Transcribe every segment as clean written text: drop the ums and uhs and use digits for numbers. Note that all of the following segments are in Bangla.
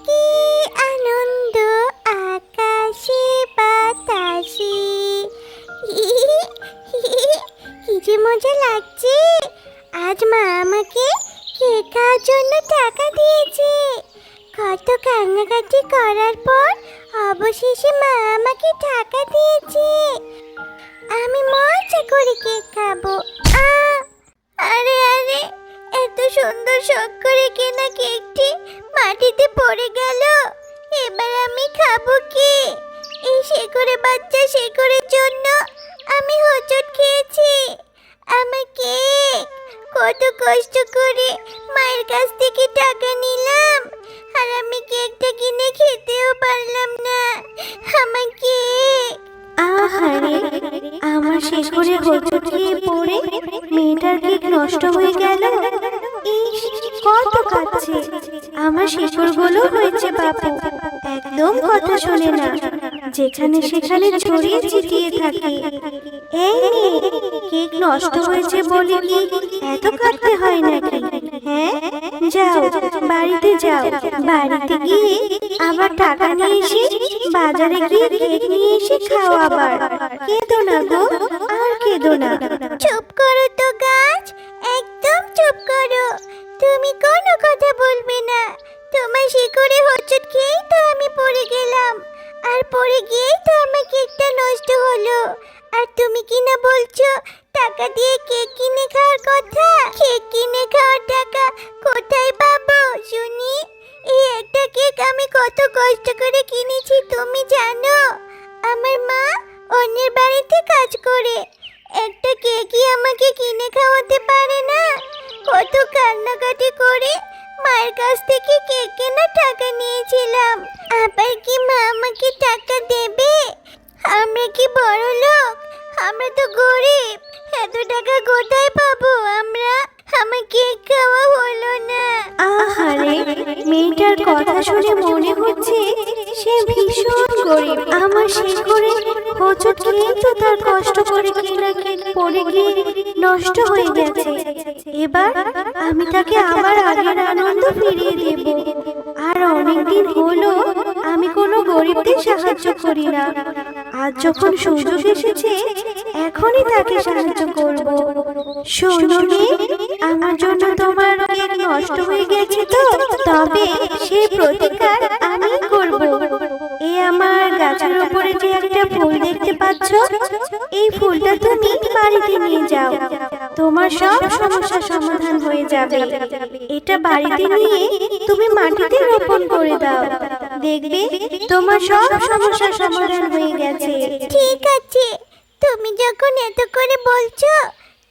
কি আনন্দ আকাশে বাতাসে। কি যে মজা লাগছে। আজ মা আমাকে কেক খাওয়ার জন্য টাকা দিয়েছে। কত কান্নাকাটি করার পর অবশেষে মা আমাকে টাকা দিয়েছে। আমি মজা করে কেক খাবো। আরে আরে, এত সুন্দর শখ করে কেনা কেকটি মাটিতে পড়ে গেল। এবার আমি খাবো কি? এই শেকড়ে বাচ্চা শেকড়ের জন্য আমি হোঁচট খেয়েছি। আমার কেক কত কষ্ট করে মায়ের কাছ থেকে টাকা নিলাম, আর আমি কেকটা কিনে খেতেও পারলাম না। আমার কেক। আহারে, আমার শেকড়ে হোঁচট খেয়ে পড়ে মেয়েটার কেক নষ্ট হয়ে গেল। ইস, কত কাঁদছে। আমার শেকড়গুলো হয়েছে বাপু, একদম কথা শোনে না, যেখানে সেখানে ছড়িয়ে ছিটিয়ে থাকে। এই নে, কেক নষ্ট হয়েছে বলে কি এত কাঁদতে হয় নাকি? হ্যাঁ, যাও বাড়িতে যাও, বাড়িতে গিয়ে আবার টাকা নিয়ে এসে বাজারে গিয়ে কেক নিয়ে এসে খাও। আবার কেঁদো না গো, আর কেঁদো না। চুপ করো তো গাছ, একদম চুপ করো। তুমি কোনো কথা বলবে না। তোমার শিকড়ে হোঁচট খেয়েই তো আমি পড়ে গেলাম, আর পড়ে গিয়েই তো আমার কেকটা নষ্ট হলো। আর তুমি কিনা বলছো টাকা দিয়ে কেক কিনে খাওয়ার কথা। কেক কিনে খাওয়ার টাকা কোথায় পাবো শুনি? এই একটা কেক আমি কত কষ্ট করে কিনেছি তুমি জানো? আমার মা অন্যের বাড়িতে কাজ করে, একটা কেকই আমাকে কিনে খাওয়াতে পারে না। কত কান্নাকাটি করে মায়ের কাছ থেকে কেক কেনার টাকা নিয়েছিলাম। আবার কি মা আমাকে টাকা দেবে? আমরা কি বড় লোক? আমরা তো গরিব। এত টাকা কোথায় পাবো আমরা? আমার কেক খাওয়া হলো না। আহারে, মেয়েটার কথা শুনে মনে হচ্ছে সে ভীষণ গরিব। আমার শেকড়ে হোঁচট খেয়ে তো তার কষ্ট করে কেনা কেক পড়ে গিয়ে নষ্ট হয়ে গেছে। এবার আমি তাকে আবার আগের আনন্দ ফিরিয়ে দেব। আর অনেকদিন হলো আমি কোনো গরিবদের সাহায্য করি না। আজ যখন সুযোগ এসেছে, এখনই তাকে সাহায্য করব। শোনো মেয়ে, আমার জন্য তোমার কেক নষ্ট হয়ে গেছে তো, তবে সেই প্রতিকার আমি করব। এই আমার গাছের উপরে যে একটা ফুল দেখতে পাচ্ছ, এই ফুলটা তুমি বাড়িতে নিয়ে যাও, তোমার সব সমস্যার সমাধান হয়ে যাবে। এটা বাড়িতে নিয়ে তুমি মাটিতে রোপণ করে দাও, দেখবে তোমার সব সমস্যার সমাধান হয়ে গেছে। ঠিক আছে, তুমি যখন এত করে বলছো,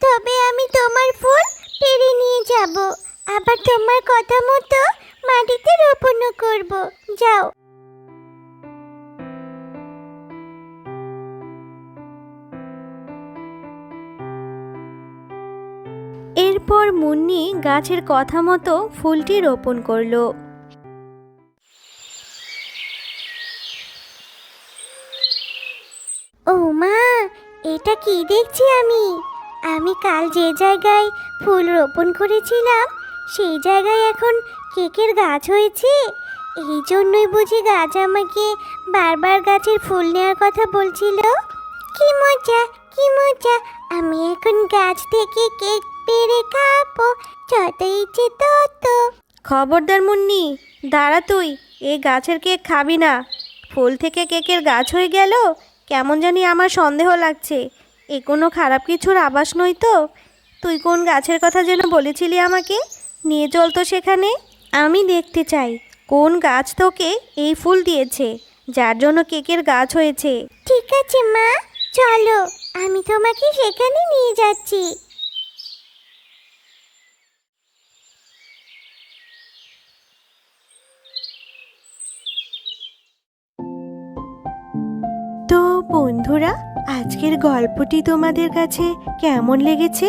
তবে আমি তোমার ফুল পেড়ে নিয়ে যাব, আবার তোমার কথা মতো মাটিতে রোপণও করব। যাও। এরপর মুন্নি গাছের কথা মতো ফুলটি রোপণ করলো। ও মা, এটা কি দেখছি আমি? আমি কাল যে জায়গায় ফুল রোপণ করেছিলাম, সেই জায়গায় এখন কেকের গাছ হয়েছে। এই জন্যই বুঝি গাছ আমাকে বারবার গাছের ফুল নেওয়ার কথা বলছিল। কি মজা, কি মজা! আমি এখন গাছ থেকে কেক পেড়ে খাবো, যত ইচ্ছে তত। খবরদার মুন্নি, দাঁড়া তুই, এই গাছের কেক খাবি না। ফুল থেকে কেকের গাছ হয়ে গেল, কেমন জানি আমার সন্দেহ লাগছে। এ কোনো খারাপ কিছুর আভাস নয় তো? তুই কোন গাছের কথা যেন বলেছিলি আমাকে? নিয়ে চল তো সেখানে। আমি দেখতে চাই কোন গাছ তোকে এই ফুল দিয়েছে, যার জন্য কেকের গাছ হয়েছে। ঠিক আছে মা, চলো, আমি তোমাকে সেখানে নিয়ে যাচ্ছি। তো বন্ধুরা, আজকের গল্পটি তোমাদের কাছে কেমন লেগেছে?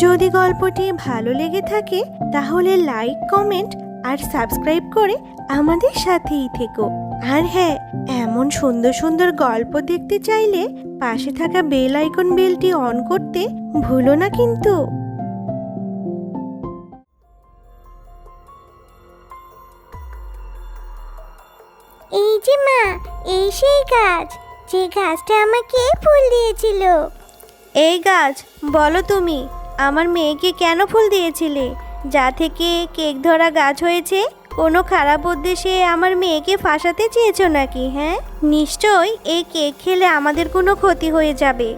যদি গল্পটি ভালো লেগে থাকে, তাহলে লাইক, কমেন্ট আর সাবস্ক্রাইব করে আমাদের সাথেই থেকো। আর হ্যাঁ, এমন সুন্দর সুন্দর গল্প দেখতে চাইলে পাশে থাকা বেল আইকন বেলটি অন করতে ভুলো না কিন্তু। যে মা, এই সেই গাছ যে গাছটা আমাকে ফুল দিয়েছিল। এই গাছ, বলো তুমি আমার মেয়েকে কেন ফুল দিয়েছিলে? যা থেকে কেক ধরা গাছ হয়েছে, কোনো খারাপ উদ্দেশ্যে আমার মেয়েকে ফাঁসাতে চেয়েছো নাকি? হ্যাঁ, নিশ্চয়ই এই কেক খেলে আমাদের কোনো ক্ষতি হয়ে যাবে।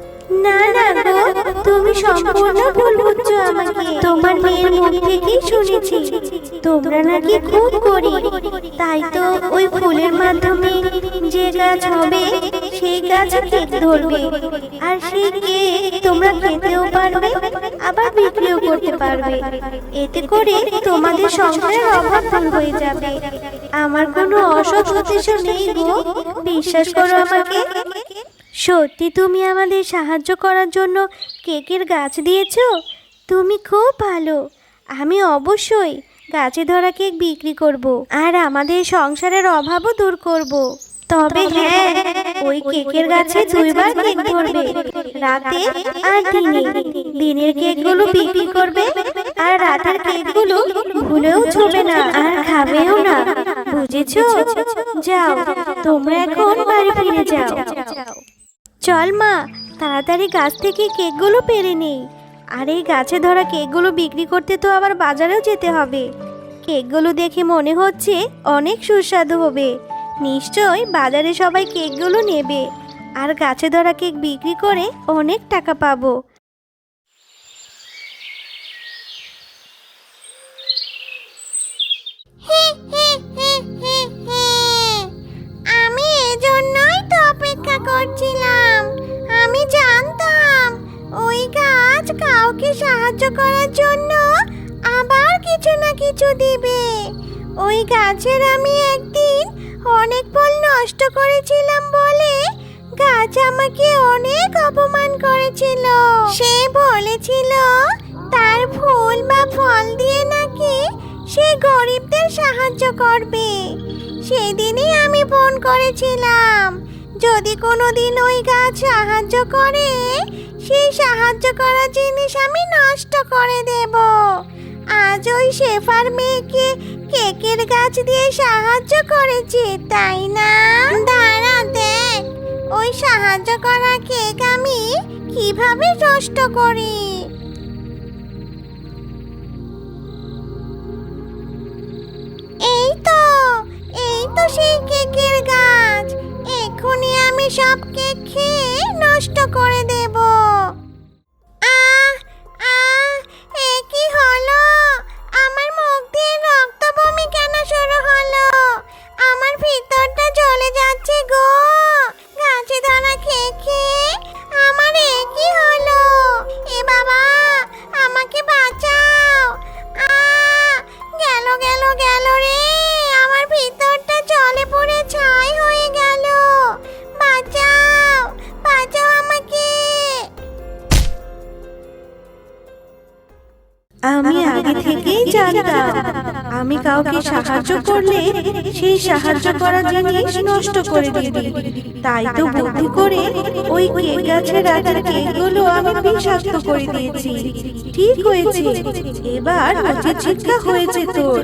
না না গো, তুমি সম্পূর্ণ ভুল বুঝছো আমাকে। তোমার মেয়ের মুখ থেকেই শুনেছি তোমরা নাকি খুব গরিব, তাই তো ওই ফুলের মাধ্যমে যে গাছ হবে সেই গাছ কেক ধরবে, আর সেই কেক তোমরা খেতেও পারবে আবার বিক্রিও করতে পারবে। এতে করে তোমাদের সংসারের অভাব দূর হয়ে যাবে। আমার কোনো অসৎ উদ্দেশ্য নেই গো, বিশ্বাস করো আমাকে। সত্যি তুমি আমাদের সাহায্য করার জন্য কেকের গাছ দিয়েছো? তুমি খুব ভালো। আমি অবশ্যই গাছে ধরা কেক বিক্রি করব, আর আমাদের সংসারের অভাবও দূর করব। তবে হ্যাঁ, ওই কেকের গাছে দুইবার কেক ধরবে, রাতে আর দিনে। দিনের কেকগুলো বিক্রি করবে আর রাতের কেকগুলো ভুলেও ছুঁবে না আর খাবেও না, বুঝেছো? যাও, তোমরা এখন বাড়ি ফিরে যাও। চল মা, তাড়াতাড়ি গাছ থেকে কেকগুলো পেরে নেই। আর এই গাছে ধরা কেকগুলো বিক্রি করতে তো আবার বাজারেও যেতে হবে। কেকগুলো দেখে মনে হচ্ছে অনেক সুস্বাদু হবে। নিশ্চয়ই বাজারে সবাই কেকগুলো নেবে, আর গাছে ধরা কেক বিক্রি করে অনেক টাকা পাবো। আমি এজন্যই তো অপেক্ষা করছিলাম। আমি জানতাম ওই গাছ কাউকে সাহায্য করার জন্য আবার কিছু না কিছু দিবে। ওই গাছের আমি একদিন অনেক ফল নষ্ট করেছিলাম বলে গাছ আমাকে অনেক অপমান করেছিল। সে বলেছিল তার ফুল বা ফল দিয়ে নাকি সে গরিবদের সাহায্য করবে। সেদিনই আমি ফোন করেছিলাম, যদি কোনোদিন ওই গাছ সাহায্য করে, সেই সাহায্য করা জিনিস আমি নষ্ট করে দেব। আজ ওই শেফার মেয়েকে কেকের গাছ দিয়ে সাহায্য করেছি, তাই না? দাঁড়া দেখ, ওই সাহায্য করা কেক আমি কিভাবে নষ্ট করি। এই তো সেই কেকের গাছ। এক্ষুনি আমি সব কেক খেয়ে নষ্ট করে দেব। এ কি হলো? আমার মুখ দিয়ে রক্ত বমি কেন শুরু হলো? আমার ভিতরটা জ্বলে যাচ্ছে গো। গাছে ধরা কেক খেয়ে আমার এ কি হলো? এ বাবা, আমাকে বাঁচাও। গেল গেল গেল রে, আমার ভিতরটা জলে পড়ে ছাই হয়ে গেল। বাঁচাও, বাঁচাও আমাকে। আমি আগে থেকেই জানতাম আমি কাউকে সাহায্য করলে সেই সাহায্য করা জিনিস নষ্ট করে দিবে। তাই তো বুদ্ধি করে ওই কেক গাছের রাতের কেকগুলো আমি বিষাক্ত করে দিয়েছি। ঠিক হয়েছে, এবার উচিত শিক্ষা হয়েছে তোর।